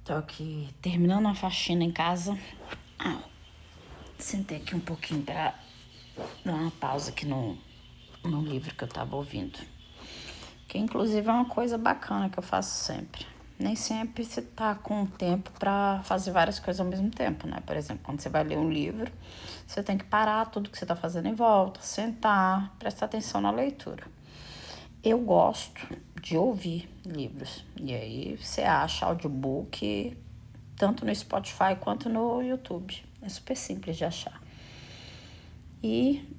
Tô aqui terminando uma faxina em casa. Sentei aqui um pouquinho pra dar uma pausa aqui no livro que eu tava ouvindo. Que inclusive é uma coisa bacana que eu faço sempre. Nem sempre você tá com tempo pra fazer várias coisas ao mesmo tempo, né? Por exemplo, quando você vai ler um livro, você tem que parar tudo que você tá fazendo em volta, sentar, prestar atenção na leitura. Eu gosto de ouvir livros. E aí você acha audiobook tanto no Spotify quanto no YouTube. É super simples de achar. E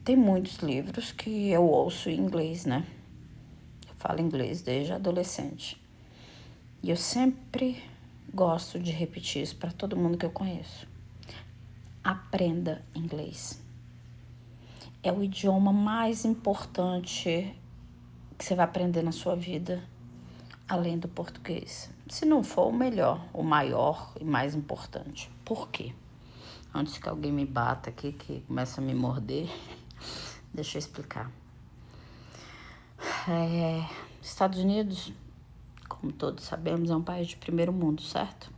tem muitos livros que eu ouço em inglês, né? Eu falo inglês desde adolescente. E eu sempre gosto de repetir isso para todo mundo que eu conheço. Aprenda inglês. É o idioma mais importante que você vai aprender na sua vida, além do português. Se não for o melhor, o maior e mais importante. Por quê? Antes que alguém me bata aqui, que começa a me morder, deixa eu explicar. Estados Unidos, como todos sabemos, é um país de primeiro mundo, certo?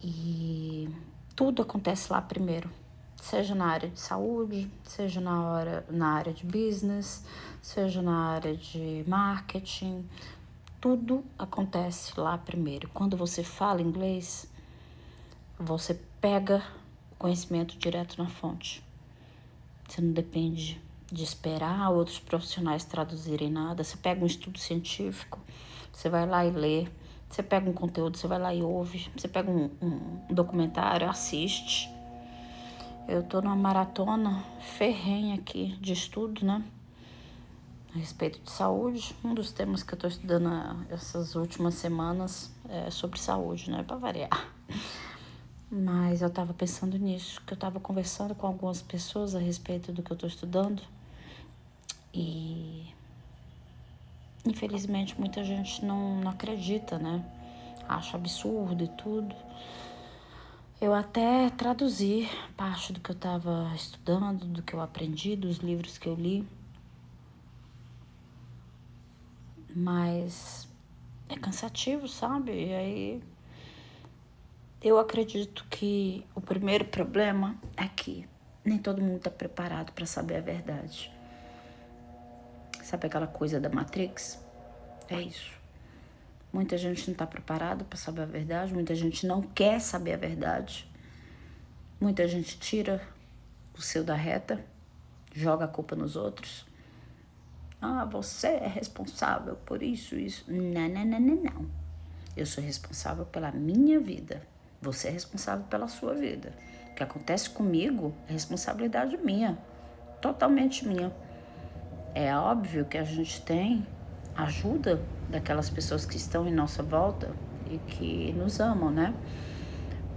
E tudo acontece lá primeiro. Seja na área de saúde, seja na área de business, seja na área de marketing. Tudo acontece lá primeiro. Quando você fala inglês, você pega o conhecimento direto na fonte. Você não depende de esperar outros profissionais traduzirem nada. Você pega um estudo científico, você vai lá e lê. Você pega um conteúdo, você vai lá e ouve. Você pega um documentário, assiste. Eu tô numa maratona ferrenha aqui de estudo, né? A respeito de saúde. Um dos temas que eu tô estudando essas últimas semanas é sobre saúde, né? Pra variar. Mas eu tava pensando nisso, que eu tava conversando com algumas pessoas a respeito do que eu tô estudando. E infelizmente muita gente não acredita, né? Acha absurdo e tudo. Eu até traduzi parte do que eu estava estudando, do que eu aprendi, dos livros que eu li. Mas é cansativo, sabe? E aí eu acredito que o primeiro problema é que nem todo mundo está preparado para saber a verdade. Sabe aquela coisa da Matrix? É isso. Muita gente não está preparada para saber a verdade, muita gente não quer saber a verdade. Muita gente tira o seu da reta, joga a culpa nos outros. Ah, você é responsável por isso. Não. Eu sou responsável pela minha vida. Você é responsável pela sua vida. O que acontece comigo é responsabilidade minha, totalmente minha. É óbvio que a gente tem ajuda daquelas pessoas que estão em nossa volta e que nos amam, né?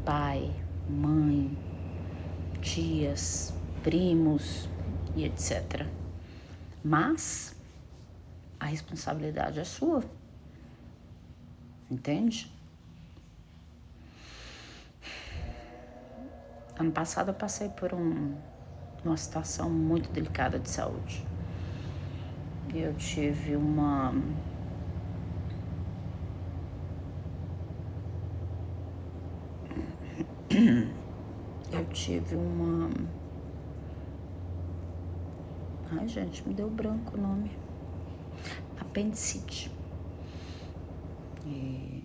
Pai, mãe, tias, primos e etc. Mas a responsabilidade é sua, entende? Ano passado eu passei por uma situação muito delicada de saúde. Eu tive uma Ai, gente, me deu branco o nome. Apendicite. E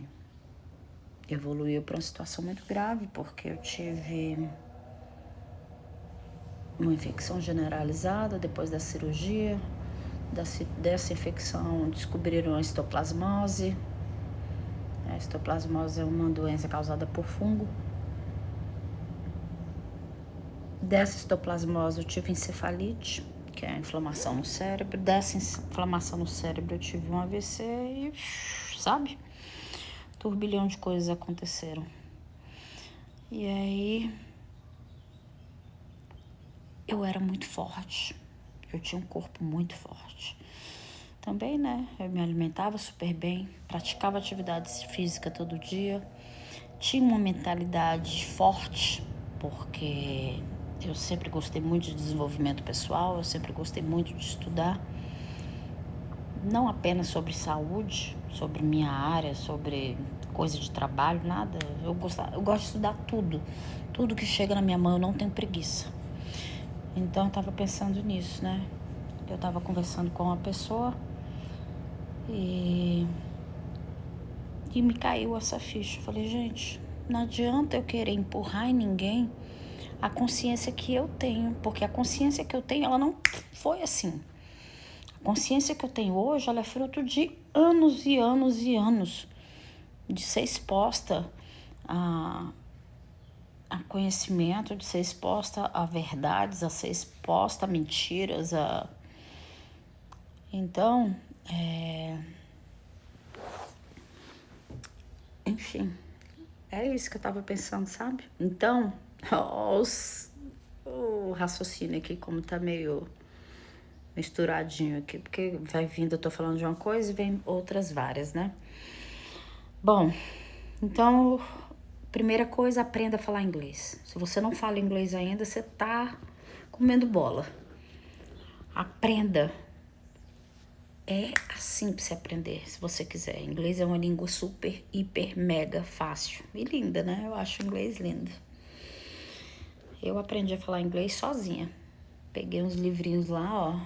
evoluiu para uma situação muito grave, porque eu tive uma infecção generalizada depois da cirurgia. Dessa infecção descobriram a histoplasmose. A histoplasmose é uma doença causada por fungo. Dessa histoplasmose eu tive encefalite, que é a inflamação no cérebro. Dessa inflamação no cérebro eu tive um AVC e, sabe? Turbilhão de coisas aconteceram. E aí eu era muito forte. Eu tinha um corpo muito forte. Também, né? Eu me alimentava super bem, praticava atividade física todo dia. Tinha uma mentalidade forte, porque eu sempre gostei muito de desenvolvimento pessoal, eu sempre gostei muito de estudar. não apenas sobre saúde, sobre minha área, sobre coisa de trabalho, nada. Eu gosto de estudar tudo. Tudo que chega na minha mão, eu não tenho preguiça. Então, eu tava pensando nisso, né? Eu tava conversando com uma pessoa e me caiu essa ficha. Eu falei, gente, não adianta eu querer empurrar em ninguém a consciência que eu tenho, porque a consciência que eu tenho, ela não foi assim. A consciência que eu tenho hoje, ela é fruto de anos e anos e anos de ser exposta a conhecimento, de ser exposta a verdades, a ser exposta a mentiras, Então, enfim, é isso que eu tava pensando, sabe? Então, o raciocínio aqui como tá meio misturadinho aqui, porque vai vindo, eu tô falando de uma coisa e vem outras várias, né? Bom, então, primeira coisa, aprenda a falar inglês. Se você não fala inglês ainda, você tá comendo bola. Aprenda. É assim pra você aprender, se você quiser. Inglês é uma língua super, hiper, mega fácil. E linda, né? Eu acho o inglês lindo. Eu aprendi a falar inglês sozinha. Peguei uns livrinhos lá, ó,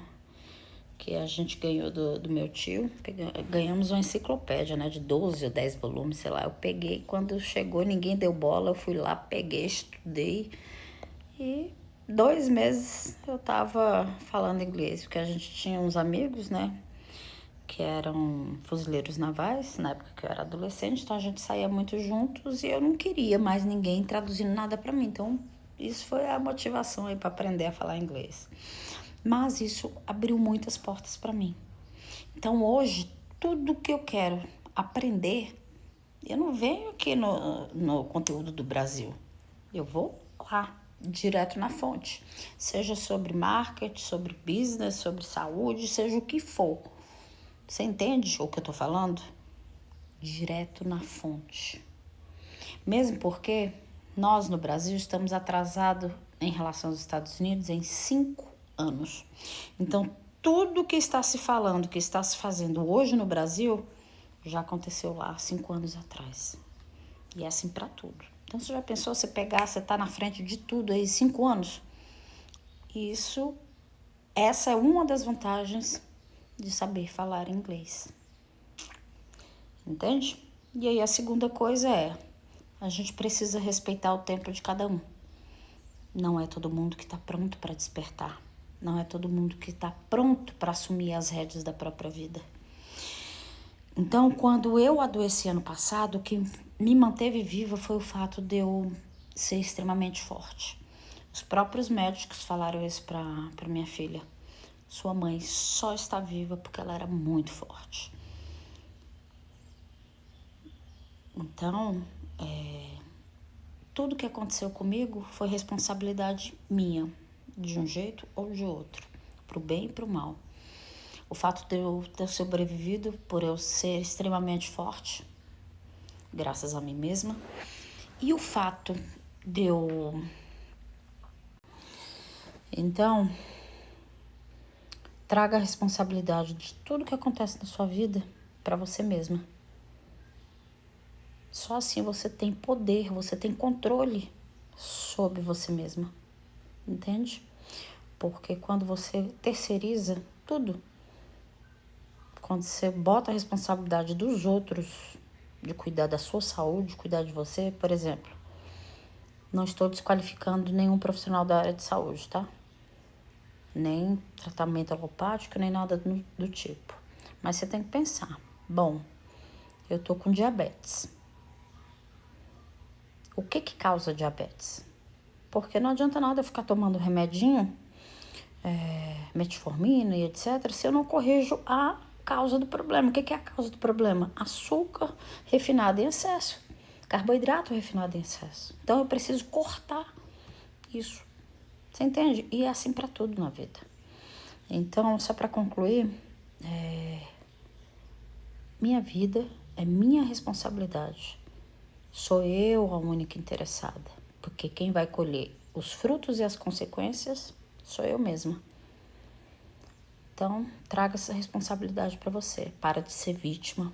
que a gente ganhou do meu tio. Ganhamos uma enciclopédia, né, de 12 ou 10 volumes, sei lá. Eu peguei, quando chegou, ninguém deu bola, eu fui lá, peguei, estudei. E 2 meses eu tava falando inglês, porque a gente tinha uns amigos, né, que eram fuzileiros navais, na época que eu era adolescente, então a gente saía muito juntos e eu não queria mais ninguém traduzindo nada para mim. Então, isso foi a motivação aí para aprender a falar inglês. Mas isso abriu muitas portas para mim. Então, hoje, tudo que eu quero aprender, eu não venho aqui no conteúdo do Brasil. Eu vou lá, direto na fonte. Seja sobre marketing, sobre business, sobre saúde, seja o que for. Você entende o que eu tô falando? Direto na fonte. Mesmo porque nós no Brasil estamos atrasados em relação aos Estados Unidos em 5 anos. Então, tudo que está se falando, que está se fazendo hoje no Brasil, já aconteceu lá 5 anos atrás. E é assim para tudo. Então, você já pensou, você pegar, você tá na frente de tudo aí 5 anos? Essa é uma das vantagens de saber falar inglês. Entende? E aí a segunda coisa é, a gente precisa respeitar o tempo de cada um. Não é todo mundo que está pronto para despertar. Não é todo mundo que está pronto para assumir as rédeas da própria vida. Então, quando eu adoeci ano passado, o que me manteve viva foi o fato de eu ser extremamente forte. Os próprios médicos falaram isso para minha filha. Sua mãe só está viva porque ela era muito forte. Então, tudo que aconteceu comigo foi responsabilidade minha, de um jeito ou de outro, pro bem e pro mal. O fato de eu ter sobrevivido por eu ser extremamente forte, graças a mim mesma, e o fato de eu... Então, traga a responsabilidade de tudo que acontece na sua vida para você mesma. Só assim você tem poder, você tem controle sobre você mesma, entende? Porque quando você terceiriza tudo, quando você bota a responsabilidade dos outros de cuidar da sua saúde, cuidar de você, por exemplo, não estou desqualificando nenhum profissional da área de saúde, tá? Nem tratamento alopático, nem nada do tipo. Mas você tem que pensar, bom, eu tô com diabetes. O que causa diabetes? Porque não adianta nada eu ficar tomando remedinho, metformina e etc., se eu não corrijo a causa do problema. O que é a causa do problema? Açúcar refinado em excesso, carboidrato refinado em excesso. Então eu preciso cortar isso. Você entende? E é assim para tudo na vida. Então, só para concluir, minha vida é minha responsabilidade. Sou eu a única interessada, porque quem vai colher os frutos e as consequências sou eu mesma. Então, traga essa responsabilidade para você. Para de ser vítima.